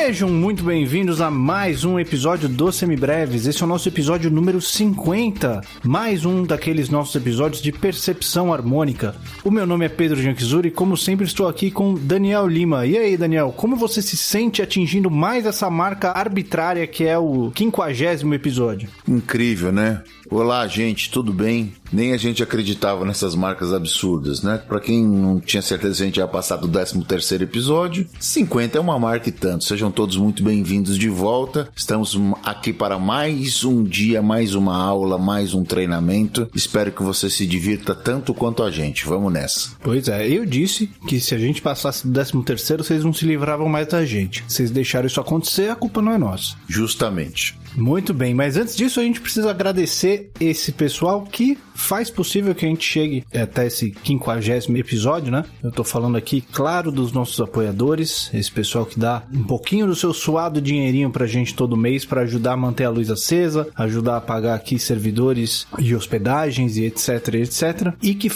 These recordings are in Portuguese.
Sejam muito bem-vindos a mais um episódio do Semibreves. Esse é o nosso episódio número 50, mais um daqueles nossos episódios de percepção harmônica. O meu nome é Pedro Janquizuri e, como sempre, estou aqui com Daniel Lima. E aí, Daniel, como você se sente atingindo mais essa marca arbitrária que é o 50º episódio? Incrível, né? Olá, gente, tudo bem? Nem a gente acreditava nessas marcas absurdas, né? Pra quem não tinha certeza se a gente ia passar do 13º episódio, 50 é uma marca e tanto. Sejam todos muito bem-vindos de volta. Estamos aqui para mais um dia, mais uma aula, mais um treinamento. Espero que você se divirta tanto quanto a gente. Vamos nessa. Pois é, eu disse que se a gente passasse do 13º, vocês não se livravam mais da gente. Vocês deixaram isso acontecer, a culpa não é nossa. Justamente. Muito bem, mas antes disso a gente precisa agradecer esse pessoal que faz possível que a gente chegue até esse 50º episódio, né? Eu tô falando aqui, claro, dos nossos apoiadores, esse pessoal que dá um pouquinho do seu suado dinheirinho pra gente todo mês pra ajudar a manter a luz acesa, ajudar a pagar aqui servidores de hospedagens e etc, e que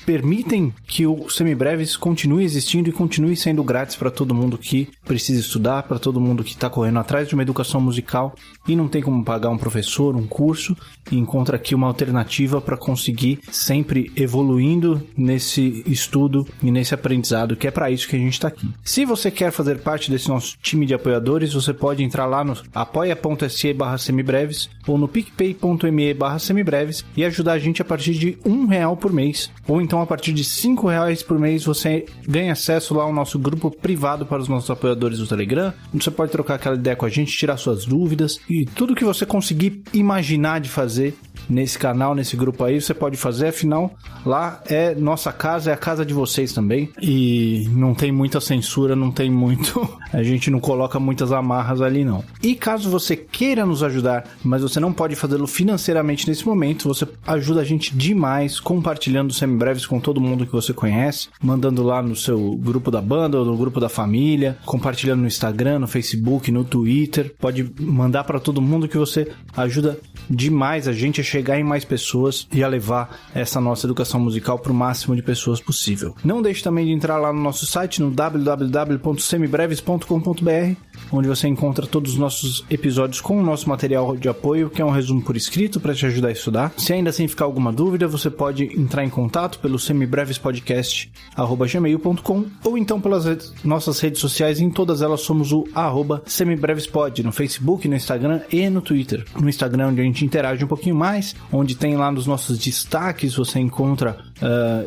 permitem que o Semibreves continue existindo e continue sendo grátis pra todo mundo que precisa estudar, pra todo mundo que tá correndo atrás de uma educação musical e não tem como pagar um professor, um curso, e encontra aqui uma alternativa para conseguir sempre evoluindo nesse estudo e nesse aprendizado, que é para isso que a gente está aqui. Se você quer fazer parte desse nosso time de apoiadores, você pode entrar lá no apoia.se/semibreves ou no picpay.me/semibreves e ajudar a gente a partir de R$1 por mês, ou então a partir de R$5 por mês você ganha acesso lá ao nosso grupo privado para os nossos apoiadores do Telegram, onde você pode trocar aquela ideia com a gente, tirar suas dúvidas e tudo que você conseguir imaginar de fazer nesse canal, nesse grupo aí, você pode fazer. Afinal, lá é nossa casa, é a casa de vocês também, e não tem muita censura, não tem muito a gente não coloca muitas amarras ali não. E caso você queira nos ajudar, mas você não pode fazê-lo financeiramente nesse momento, você ajuda a gente demais compartilhando Semibreves com todo mundo que você conhece, mandando lá no seu grupo da banda ou no grupo da família, compartilhando no Instagram, no Facebook, no Twitter. Pode mandar para todo mundo, que você ajuda demais a gente a chegar em mais pessoas e a levar essa nossa educação musical para o máximo de pessoas possível. Não deixe também de entrar lá no nosso site, no www.semibreves.com.br, onde você encontra todos os nossos episódios com o nosso material de apoio, que é um resumo por escrito para te ajudar a estudar. Se ainda assim ficar alguma dúvida, você pode entrar em contato pelo semibrevespodcast@gmail.com ou então pelas nossas redes sociais. Em todas elas somos o @semibrevespod, no Facebook, no Instagram e no Twitter. No Instagram, onde a gente interage um pouquinho mais, onde tem lá nos nossos destaques, você encontra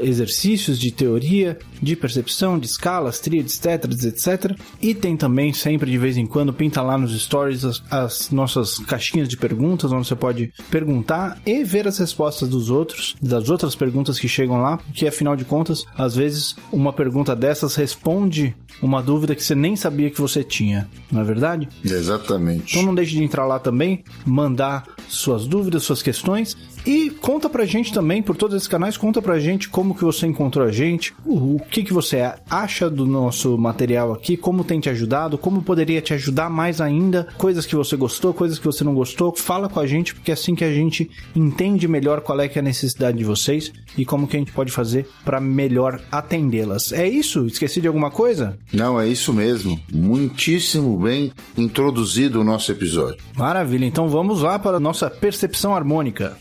exercícios de teoria, de percepção, de escalas, tríades, tetras, etc. E tem também, sempre de vez em quando, pinta lá nos stories as nossas caixinhas de perguntas, onde você pode perguntar e ver as respostas dos outros, das outras perguntas que chegam lá, porque afinal de contas, às vezes uma pergunta dessas responde uma dúvida que você nem sabia que você tinha, não é verdade? Exatamente. Então não deixe de entrar lá também, mandar suas dúvidas, suas questões, e conta pra gente também, por todos esses canais, conta pra gente como que você encontrou a gente, o que você acha do nosso material aqui, como tem te ajudado, como poderia te ajudar mais ainda, coisas que você gostou, coisas que você não gostou. Fala com a gente, porque é assim que a gente entende melhor qual é que é a necessidade de vocês e como que a gente pode fazer pra melhor atendê-las. É isso? Esqueci de alguma coisa? Não, é isso mesmo. Muitíssimo bem introduzido o nosso episódio. Maravilha, então vamos lá para a nossa percepção harmônica.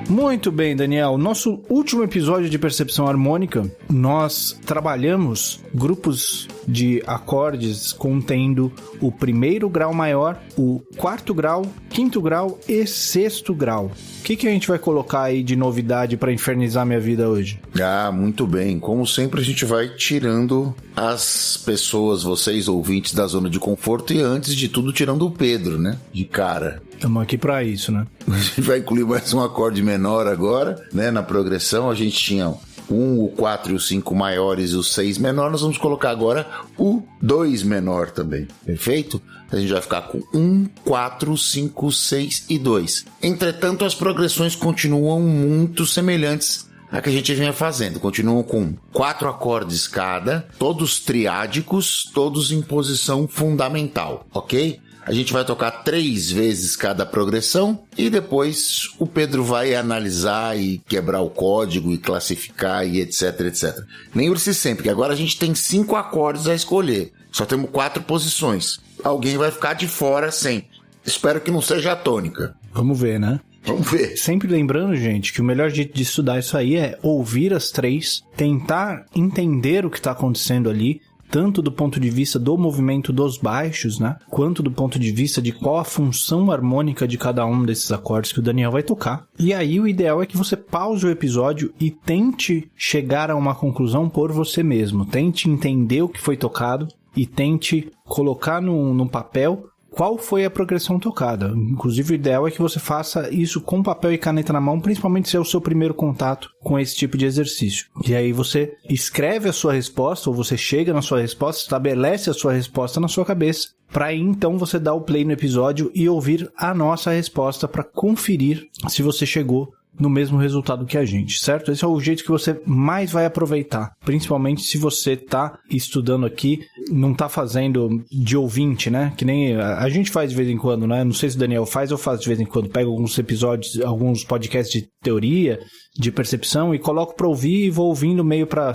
Muito bem, Daniel. Nosso último episódio de percepção harmônica, nós trabalhamos grupos de acordes contendo o 1º grau maior, o 4º grau, 5º grau e 6º grau. O que a gente vai colocar aí de novidade para infernizar minha vida hoje? Ah, muito bem. Como sempre, a gente vai tirando as pessoas, vocês ouvintes, da zona de conforto e, antes de tudo, tirando o Pedro, né? De cara. Estamos aqui para isso, né? A gente vai incluir mais um acorde menor agora, né? Na progressão, a gente tinha o 4 e o 5 maiores e o 6 menor. Nós vamos colocar agora o 2 menor também, perfeito? A gente vai ficar com 1, 4, 5, 6 e 2. Entretanto, as progressões continuam muito semelhantes a que a gente vinha fazendo. Continuam com 4 acordes cada, todos triádicos, todos em posição fundamental, ok? A gente vai tocar 3 vezes cada progressão e depois o Pedro vai analisar e quebrar o código e classificar e etc, etc. Lembre-se sempre que agora a gente tem 5 acordes a escolher. Só temos 4 posições. Alguém vai ficar de fora sempre. Espero que não seja a tônica. Vamos ver, né? Vamos ver. Sempre lembrando, gente, que o melhor jeito de estudar isso aí é ouvir as 3, tentar entender o que está acontecendo ali, tanto do ponto de vista do movimento dos baixos, né? Quanto do ponto de vista de qual a função harmônica de cada um desses acordes que o Daniel vai tocar. E aí o ideal é que você pause o episódio e tente chegar a uma conclusão por você mesmo. Tente entender o que foi tocado e tente colocar no papel qual foi a progressão tocada. Inclusive, o ideal é que você faça isso com papel e caneta na mão, principalmente se é o seu primeiro contato com esse tipo de exercício. E aí você escreve a sua resposta, ou você chega na sua resposta, estabelece a sua resposta na sua cabeça, para aí então você dar o play no episódio e ouvir a nossa resposta para conferir se você chegou no mesmo resultado que a gente, certo? Esse é o jeito que você mais vai aproveitar, principalmente se você tá estudando aqui, não tá fazendo de ouvinte, né? Que nem a gente faz de vez em quando, né? Não sei se o Daniel faz ou faz de vez em quando. Pega alguns episódios, alguns podcasts de teoria, de percepção e coloco para ouvir e vou ouvindo meio para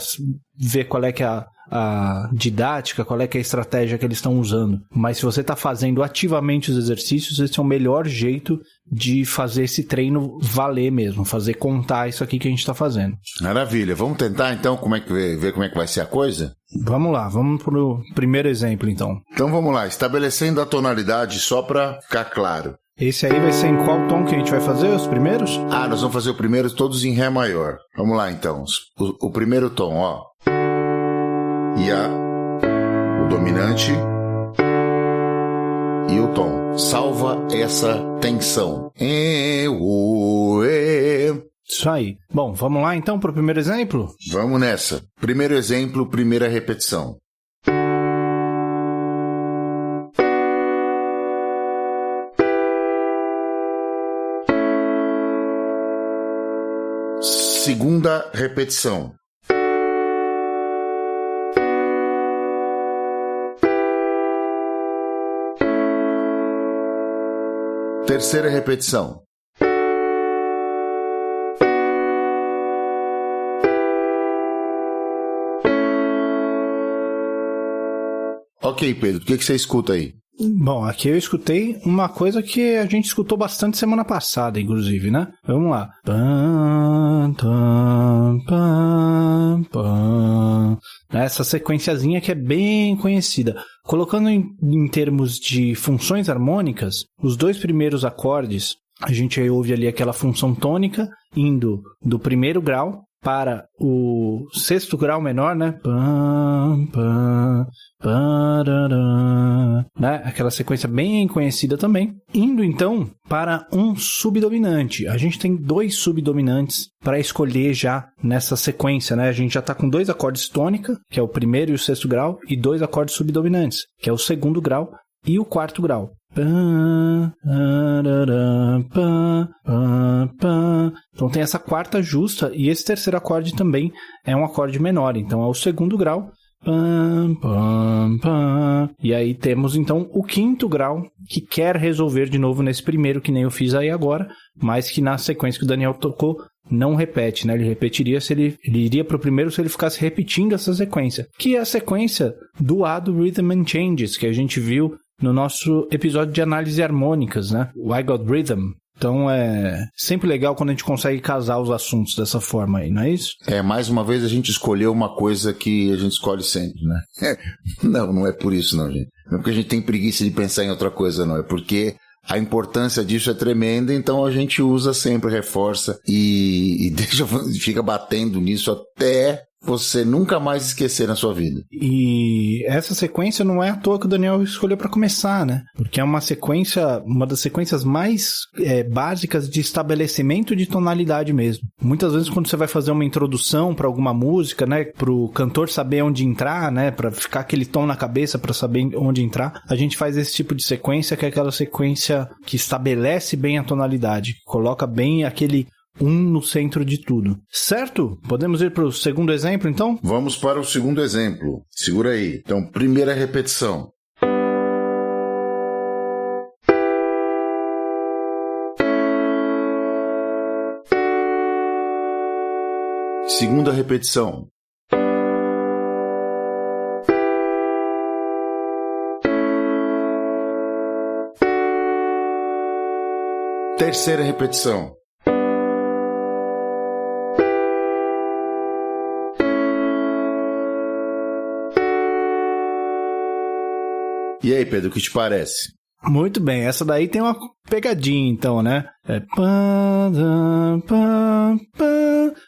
ver qual é que é a didática, qual é que é a estratégia que eles estão usando. Mas se você está fazendo ativamente os exercícios, esse é o melhor jeito de fazer esse treino valer mesmo, fazer contar isso aqui que a gente está fazendo. Maravilha, vamos tentar então ver como é que vai ser a coisa? Vamos lá, vamos pro primeiro exemplo então. Então vamos lá, estabelecendo a tonalidade só para ficar claro. Esse aí vai ser em qual tom que a gente vai fazer, os primeiros? Nós vamos fazer o primeiro todos em Ré maior. Vamos lá então, o primeiro tom, ó. E o dominante e o tom. Salva essa tensão. Isso aí. Bom, vamos lá então para o primeiro exemplo? Vamos nessa. Primeiro exemplo, primeira repetição. Segunda repetição. Terceira repetição. Ok, Pedro, o que você escuta aí? Bom, aqui eu escutei uma coisa que a gente escutou bastante semana passada, inclusive, né? Vamos lá. Essa sequenciazinha que é bem conhecida. Colocando em termos de funções harmônicas, os 2 primeiros acordes, a gente ouve ali aquela função tônica indo do primeiro grau para o 6º grau menor, né? Né? Aquela sequência bem conhecida também. Indo então para um subdominante. A gente tem 2 subdominantes para escolher já nessa sequência, né? A gente já está com 2 acordes tônica, que é o primeiro e o 6º grau, e 2 acordes subdominantes, que é o 2º grau e o 4º grau. Então tem essa quarta justa e esse terceiro acorde também é um acorde menor, então é o 2º grau. E aí temos então o 5º grau que quer resolver de novo nesse primeiro, que nem eu fiz aí agora, mas que na sequência que o Daniel tocou não repete, né? Ele repetiria se ele iria para o primeiro se ele ficasse repetindo essa sequência, que é a sequência do A do Rhythm and Changes, que a gente viu no nosso episódio de análise harmônicas, né? O I Got Rhythm. Então é sempre legal quando a gente consegue casar os assuntos dessa forma aí, não é isso? Mais uma vez a gente escolheu uma coisa que a gente escolhe sempre, né? Não é por isso não, gente. Não é porque a gente tem preguiça de pensar em outra coisa, não. É porque a importância disso é tremenda, então a gente usa sempre, reforça e fica batendo nisso até você nunca mais esquecer na sua vida. E essa sequência não é à toa que o Daniel escolheu para começar, né? Porque é uma sequência, uma das sequências mais básicas de estabelecimento de tonalidade mesmo. Muitas vezes quando você vai fazer uma introdução para alguma música, né, pro cantor saber onde entrar, né, para ficar aquele tom na cabeça para saber onde entrar, a gente faz esse tipo de sequência, que é aquela sequência que estabelece bem a tonalidade, coloca bem aquele no centro de tudo. Certo? Podemos ir para o segundo exemplo, então? Vamos para o segundo exemplo. Segura aí. Então, primeira repetição. Segunda repetição. Terceira repetição. E aí, Pedro, o que te parece? Muito bem, essa daí tem uma pegadinha, então, né?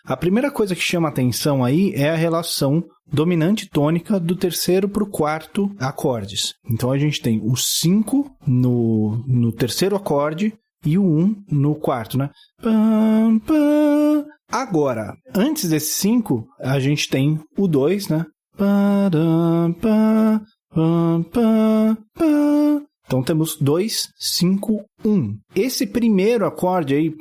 A primeira coisa que chama atenção aí é a relação dominante tônica do terceiro para o quarto acordes. Então a gente tem o 5 no terceiro acorde e o 1 no quarto, né? Agora, antes desse 5, a gente tem o 2, né? Então temos 2, 5, 1. Esse primeiro acorde aí,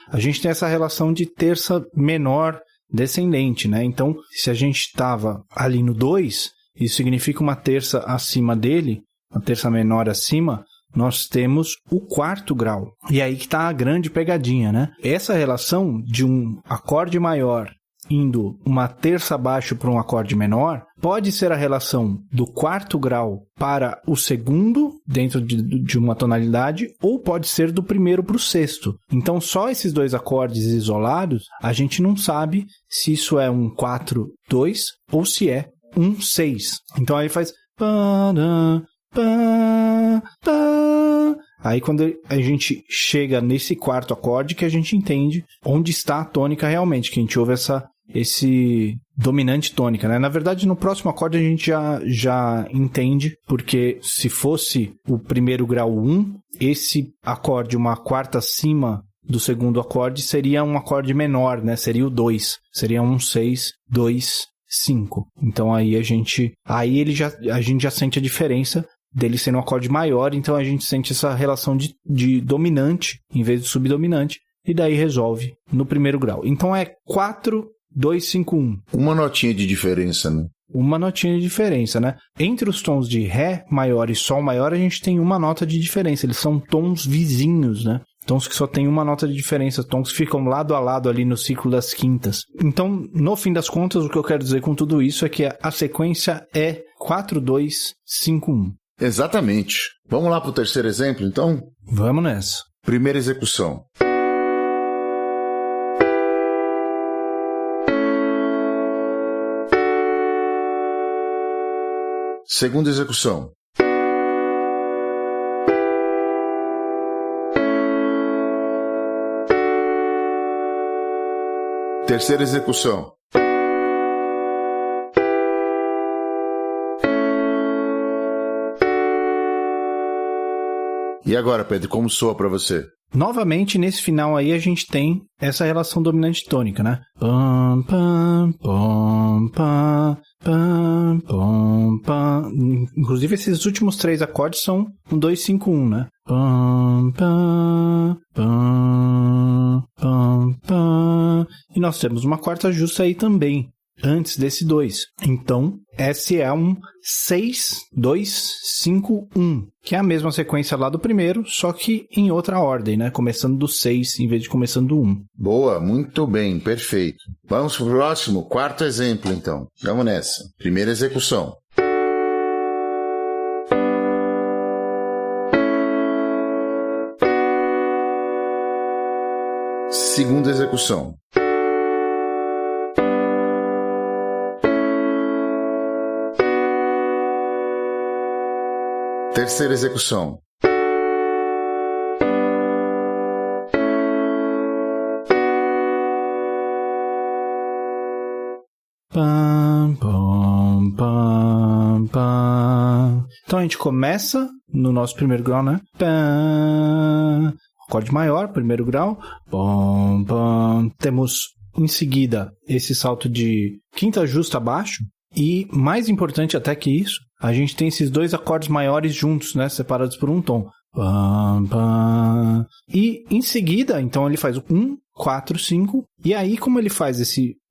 a gente tem essa relação de terça menor descendente, né? Então, se a gente estava ali no 2, isso significa uma terça acima dele, uma terça menor acima, nós temos o quarto grau. E aí que está a grande pegadinha, né? Essa relação de um acorde maior indo uma terça abaixo para um acorde menor, pode ser a relação do quarto grau para o segundo, dentro de uma tonalidade, ou pode ser do primeiro para o sexto. Então, só esses dois acordes isolados, a gente não sabe se isso é um 4, 2 ou se é um 6. Então, aí faz... Aí quando a gente chega nesse quarto acorde que a gente entende onde está a tônica realmente, que a gente ouve esse dominante tônica, né? Na verdade, no próximo acorde a gente já entende, porque se fosse o primeiro grau 1, esse acorde, uma quarta acima do segundo acorde, seria um acorde menor, né? Seria o 2, seria um 6, 2, 5. Então aí a gente já sente a diferença dele sendo um acorde maior, então a gente sente essa relação de dominante em vez de subdominante, e daí resolve no primeiro grau. Então é 4, 2, 5, 1. Uma notinha de diferença, né? Uma notinha de diferença, né? Entre os tons de Ré maior e Sol maior, a gente tem uma nota de diferença. Eles são tons vizinhos, né? Tons que só tem uma nota de diferença, tons que ficam lado a lado ali no ciclo das quintas. Então, no fim das contas, o que eu quero dizer com tudo isso é que a sequência é 4, 2, 5, 1. Exatamente. Vamos lá para o terceiro exemplo, então? Vamos nessa. Primeira execução. Segunda execução. Terceira execução. E agora, Pedro, como soa para você? Novamente, nesse final aí, a gente tem essa relação dominante tônica, né? Pam, pam, pam, pam, pam, pam, pam. Inclusive, esses últimos 3 acordes são um 2, 5, 1, né? Pam, pam, pam, pam, pam. E nós temos uma quarta justa aí também, antes desse 2. Então, esse é um 6, 2, 5, 1, que é a mesma sequência lá do primeiro, só que em outra ordem, né? Começando do 6 em vez de começando do 1. Boa, muito bem, perfeito. Vamos pro próximo, quarto exemplo, então. Vamos nessa. Primeira execução. Segunda execução. Terceira execução. Pam, pam, pam, pam. Então a gente começa no nosso primeiro grau, né? Pam. Acorde maior, primeiro grau. Pam, pam. Temos em seguida esse salto de quinta justa abaixo. E mais importante até que isso, a gente tem esses 2 acordes maiores juntos, né? Separados por um tom. Pam, pam. E em seguida, então ele faz o 1 4, 5. E aí, como ele faz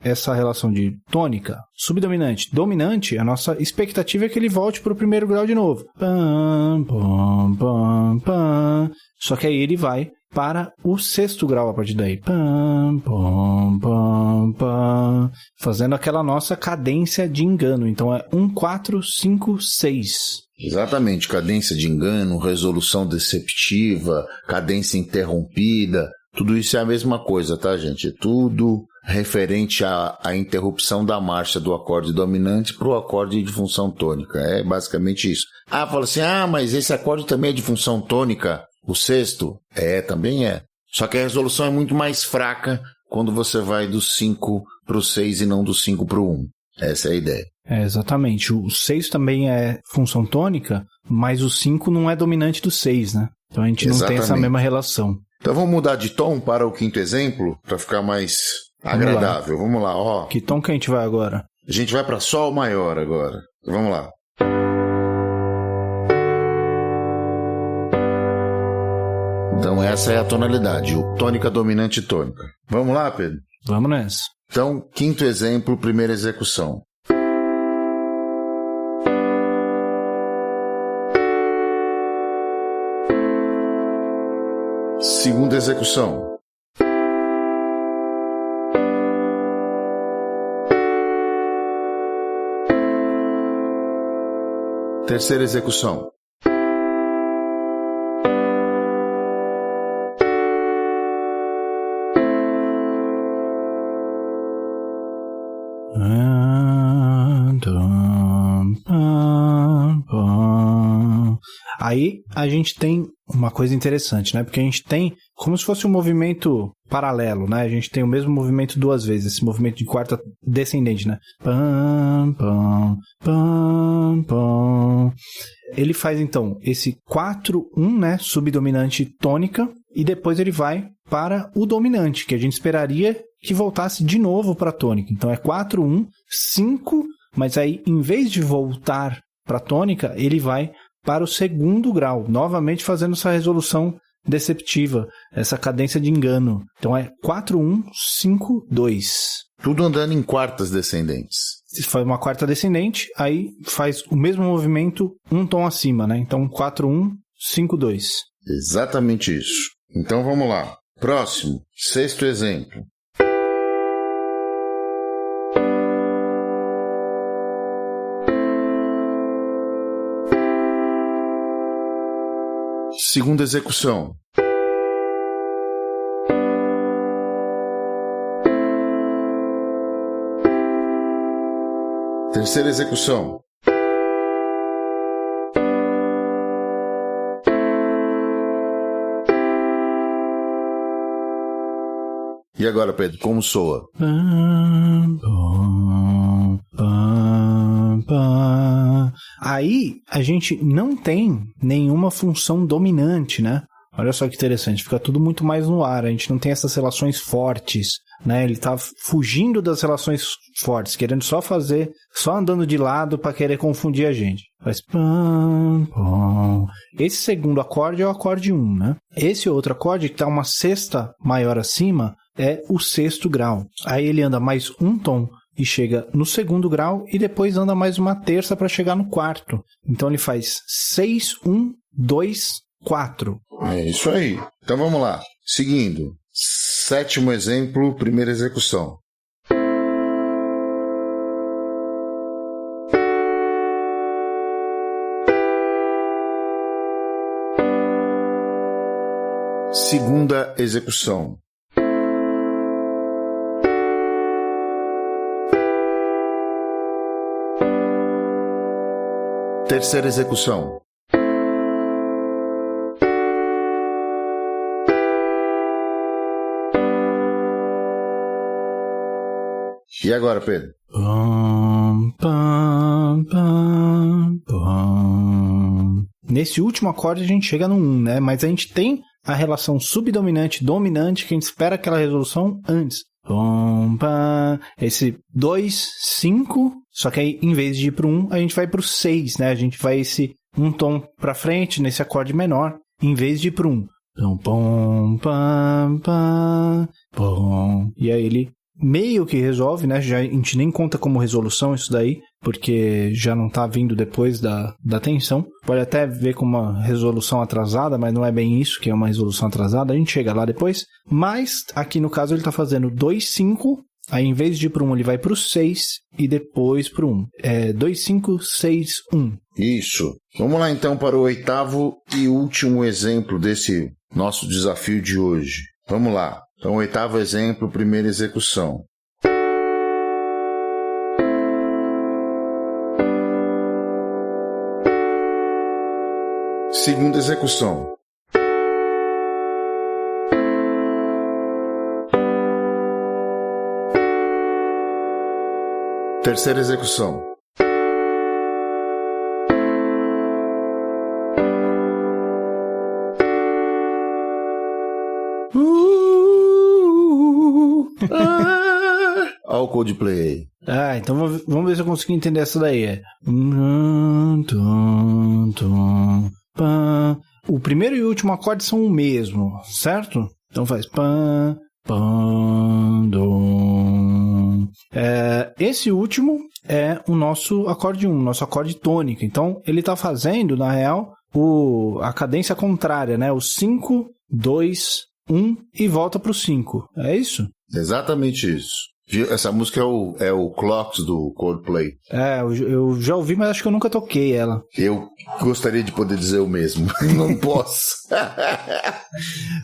essa relação de tônica, subdominante, dominante, a nossa expectativa é que ele volte para o primeiro grau de novo. Pam, pam, pam, pam. Só que aí ele vai para o 6º grau a partir daí. Pam, pam, pam, pam. Fazendo aquela nossa cadência de engano. Então é 1, 4, 5, 6. Exatamente, cadência de engano, resolução deceptiva, cadência interrompida. Tudo isso é a mesma coisa, tá, gente? É tudo referente à interrupção da marcha do acorde dominante para o acorde de função tônica. É basicamente isso. Fala assim, mas esse acorde também é de função tônica, o 6º? Também é. Só que a resolução é muito mais fraca quando você vai do 5 para o 6 e não do 5 para o 1. Essa é a ideia. Exatamente. O 6 também é função tônica, mas o 5 não é dominante do 6, né? Então a gente não tem essa mesma relação. Então vamos mudar de tom para o 5º exemplo, para ficar mais agradável. Vamos lá, ó. Que tom que a gente vai agora? A gente vai para Sol maior agora. Vamos lá. Então essa é a tonalidade, o tônica dominante tônica. Vamos lá, Pedro? Vamos nessa. Então, 5º exemplo, primeira execução. Segunda execução. Terceira execução. Aí a gente tem uma coisa interessante, né? Porque a gente tem como se fosse um movimento paralelo, né? A gente tem o mesmo movimento duas vezes, esse movimento de quarta descendente, né? Pam, pam, pam, pam. Ele faz então esse 4-1, né? Subdominante tônica, e depois ele vai para o dominante, que a gente esperaria que voltasse de novo para a tônica. Então é 4-1, 5, mas aí em vez de voltar para a tônica, ele vai para o 2º grau, novamente fazendo essa resolução deceptiva, essa cadência de engano. Então é 4-1, 5-2. Tudo andando em quartas descendentes. Se faz uma quarta descendente, aí faz o mesmo movimento um tom acima, né? Então 4-1, 5-2. Exatamente isso. Então vamos lá. Próximo, 6º exemplo. Segunda execução. Terceira execução. E agora, Pedro, como soa? Aí a gente não tem nenhuma função dominante, né? Olha só que interessante, fica tudo muito mais no ar, a gente não tem essas relações fortes, né? Ele tá fugindo das relações fortes, querendo só andando de lado para querer confundir a gente. Faz pam, pam. Esse segundo acorde é o acorde 1, né? Esse outro acorde que tá uma sexta maior acima é o 6º grau. Aí ele anda mais um tom e chega no 2º grau e depois anda mais uma terça para chegar no 4º. Então ele faz 6, 1, 2, 4. É isso aí. Então vamos lá. Seguindo. 7º exemplo, primeira execução. Segunda execução. Terceira execução. E agora, Pedro? Nesse último acorde a gente chega no 1, né? Mas a gente tem a relação subdominante-dominante que a gente espera aquela resolução antes. Esse 2, 5, só que aí em vez de ir pro 1, a gente vai pro 6, né? A gente vai esse um tom pra frente nesse acorde menor, em vez de ir pro 1. Pom, pam, pam, pom. E aí ele meio que resolve, né? Já, a gente nem conta como resolução isso daí, porque já não tá vindo depois da tensão. Pode até ver como uma resolução atrasada, mas não é bem isso que é uma resolução atrasada. A gente chega lá depois. Mas aqui no caso ele tá fazendo 2, 5. Aí em vez de ir pro 1, ele vai pro 6 e depois pro 1. É 2, 5, 6, 1. Isso. Vamos lá então para o 8º e último exemplo desse nosso desafio de hoje. Vamos lá. Então, 8º exemplo, primeira execução. Segunda execução. Terceira execução. Olha o Coldplay aí. Então vamos ver se eu consigo entender essa daí. O primeiro e o último acorde são o mesmo, certo? Então faz pam, pam, dom. Esse último é o nosso acorde 1, nosso acorde tônico. Então ele está fazendo, na real, a cadência contrária, né? O 5, 2, 1 e volta para o 5. É isso? Exatamente isso. Essa música é o Clocks do Coldplay. Eu já ouvi, mas acho que eu nunca toquei ela. Eu gostaria de poder dizer o mesmo. Não posso.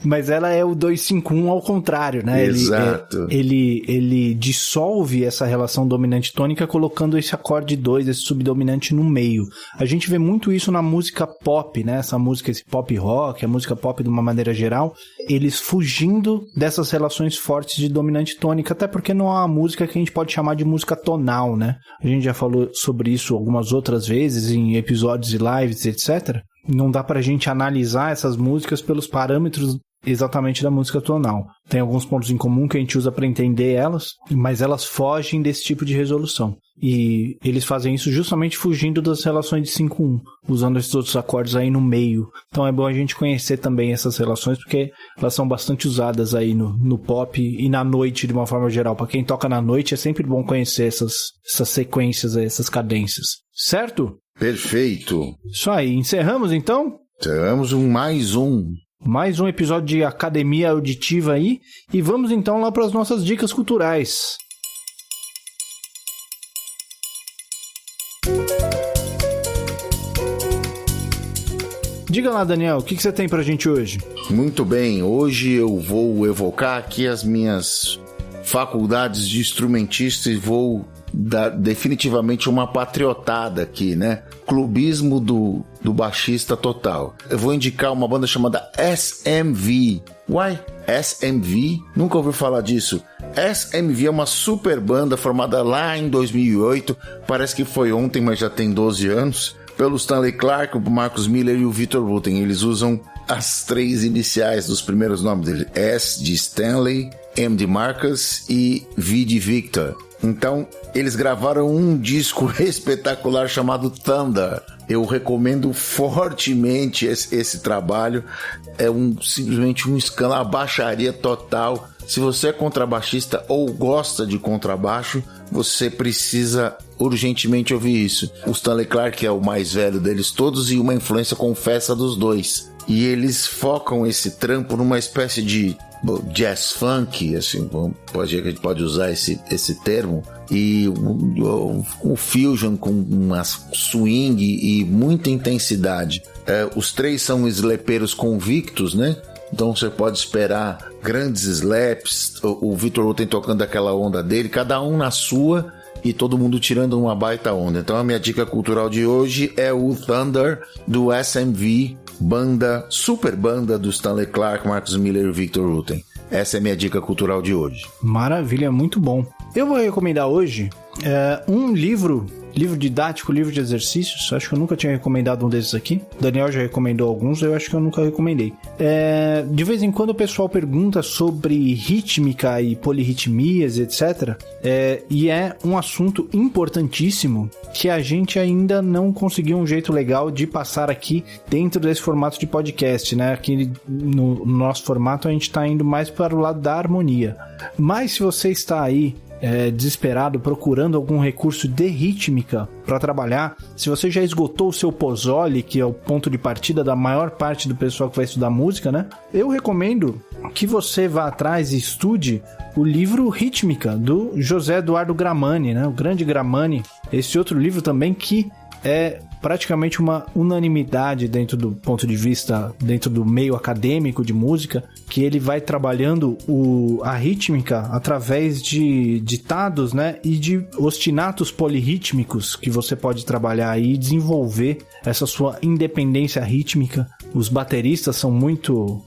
Mas ela é o 2-5-1 ao contrário, né? Exato. Ele dissolve essa relação dominante tônica colocando esse acorde 2, esse subdominante no meio. A gente vê muito isso na música pop, né? Essa música, esse pop rock, a música pop de uma maneira geral, eles fugindo dessas relações fortes de dominante tônica, até porque não é uma música que a gente pode chamar de música tonal, né? A gente já falou sobre isso algumas outras vezes em episódios e lives, etc. Não dá pra gente analisar essas músicas pelos parâmetros exatamente da música tonal. Tem alguns pontos em comum que a gente usa para entender elas, mas elas fogem desse tipo de resolução. E eles fazem isso justamente fugindo das relações de 5-1, usando esses outros acordes aí no meio. Então é bom a gente conhecer também essas relações, porque elas são bastante usadas aí no pop e na noite de uma forma geral. Para quem toca na noite é sempre bom conhecer essas sequências, essas cadências. Certo? Perfeito. Isso aí. Encerramos então? Encerramos mais um episódio de Academia Auditiva aí. E vamos então lá para as nossas dicas culturais. Diga lá, Daniel, o que você tem pra gente hoje? Muito bem, hoje eu vou evocar aqui as minhas faculdades de instrumentista e vou dar definitivamente uma patriotada aqui, né? Clubismo do baixista total. Eu vou indicar uma banda chamada SMV. Uai, SMV? Nunca ouvi falar disso. SMV é uma super banda formada lá em 2008. Parece que foi ontem, mas já tem 12 anos. Pelo Stanley Clarke, o Marcus Miller e o Victor Wooten. Eles usam as 3 iniciais dos primeiros nomes dele. S de Stanley, M de Marcus e V de Victor. Então, eles gravaram um disco espetacular chamado Thunder. Eu recomendo fortemente esse trabalho. É simplesmente um escândalo, uma baixaria total. Se você é contrabaixista ou gosta de contrabaixo, você precisa urgentemente ouvir isso. O Stanley Clarke é o mais velho deles todos e uma influência confessa dos dois. E eles focam esse trampo numa espécie de jazz funk, assim, a gente pode usar esse termo, e o fusion com uma swing e muita intensidade. Os 3 são slepeiros convictos, né? Então você pode esperar grandes slaps, o Victor Wooten tocando aquela onda dele, cada um na sua e todo mundo tirando uma baita onda. Então a minha dica cultural de hoje é o Thunder do SMV, super banda do Stanley Clarke, Marcus Miller e Victor Wooten. Essa é a minha dica cultural de hoje. Maravilha, muito bom. Eu vou recomendar hoje um livro livro didático, livro de exercícios. Acho que eu nunca tinha recomendado um desses aqui. Daniel já recomendou alguns, eu acho que eu nunca recomendei. De vez em quando o pessoal pergunta sobre rítmica e polirritmias, etc. E é um assunto importantíssimo que a gente ainda não conseguiu um jeito legal de passar aqui dentro desse formato de podcast, né? Aqui no nosso formato a gente está indo mais para o lado da harmonia. Mas se você está aí desesperado procurando algum recurso de rítmica para trabalhar, se você já esgotou o seu Pozzoli, que é o ponto de partida da maior parte do pessoal que vai estudar música, né? Eu recomendo que você vá atrás e estude o livro Rítmica, do José Eduardo Gramani, né? O grande Gramani. Esse outro livro também que é praticamente uma unanimidade dentro do ponto de vista, dentro do meio acadêmico de música, que ele vai trabalhando a rítmica através de ditados, né, e de ostinatos polirrítmicos que você pode trabalhar aí e desenvolver essa sua independência rítmica. Os bateristas são muito...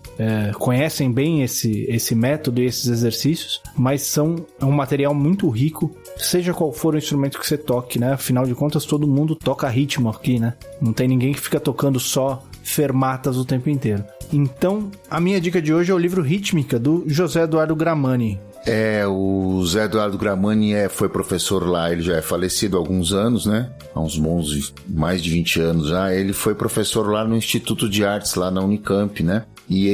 conhecem bem esse método e esses exercícios, mas é um material muito rico, seja qual for o instrumento que você toque, né? Afinal de contas, todo mundo toca ritmo aqui, né? Não tem ninguém que fica tocando só fermatas o tempo inteiro. Então, a minha dica de hoje é o livro Rítmica, do José Eduardo Gramani. O Zé Eduardo Gramani foi professor lá, ele já é falecido há alguns anos, né? Há uns bons, mais de 20 anos já. Ele foi professor lá no Instituto de Artes, lá na Unicamp, né? E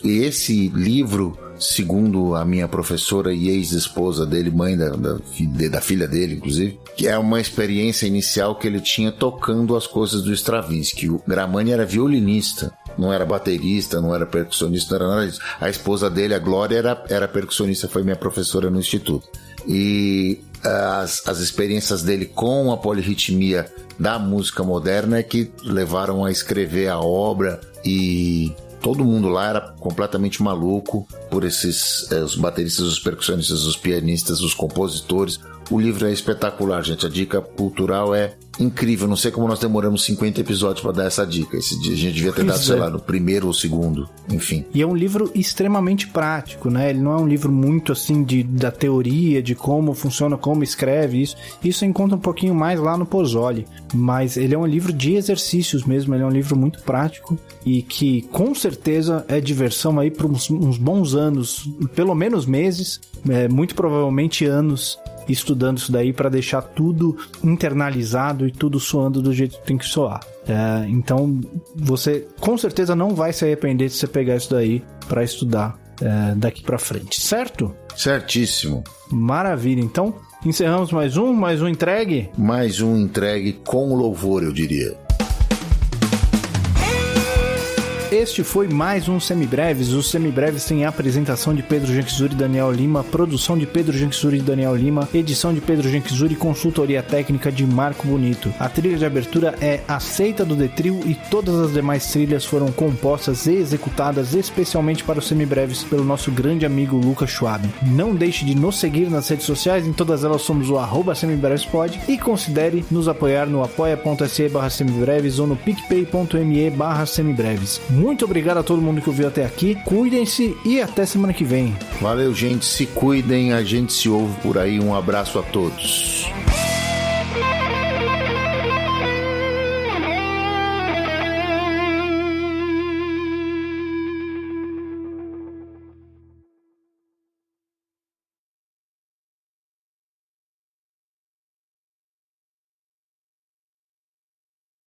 esse livro, segundo a minha professora e ex-esposa dele, mãe da filha dele, inclusive, que é uma experiência inicial que ele tinha tocando as coisas do Stravinsky. O Gramani era violinista, não era baterista, não era percussionista, não era nada disso. A esposa dele, a Glória, era percussionista, foi minha professora no instituto. E as experiências dele com a polirritmia da música moderna é que levaram a escrever a obra, e todo mundo lá era completamente maluco por os bateristas, os percussionistas, os pianistas, os compositores. O livro é espetacular, gente. A dica cultural é incrível. Não sei como nós demoramos 50 episódios para dar essa dica. A gente devia ter dado, sei lá, no primeiro ou segundo. Enfim. E é um livro extremamente prático, né? Ele não é um livro muito assim da teoria, de como funciona, como escreve isso. Isso encontra um pouquinho mais lá no Pozzoli. Mas ele é um livro de exercícios mesmo. Ele é um livro muito prático e que com certeza é diversão aí por uns bons anos, pelo menos meses, muito provavelmente anos, estudando isso daí para deixar tudo internalizado e tudo soando do jeito que tem que soar. Então você com certeza não vai se arrepender de você pegar isso daí para estudar daqui para frente, certo? Certíssimo. Maravilha. Então encerramos mais um entregue? Mais um entregue com louvor, eu diria. Este foi mais um Semibreves. Os Semibreves têm a apresentação de Pedro Janquizuri e Daniel Lima, produção de Pedro Janquizuri e Daniel Lima, edição de Pedro Janquizuri e consultoria técnica de Marco Bonito. A trilha de abertura é Aceita do Detril e todas as demais trilhas foram compostas e executadas especialmente para os Semibreves pelo nosso grande amigo Lucas Schwab. Não deixe de nos seguir nas redes sociais, em todas elas somos o @semibrevespod, e considere nos apoiar no apoia.se/semibreves ou no picpay.me/semibreves. Muito obrigado a todo mundo que ouviu até aqui. Cuidem-se e até semana que vem. Valeu, gente. Se cuidem. A gente se ouve por aí. Um abraço a todos.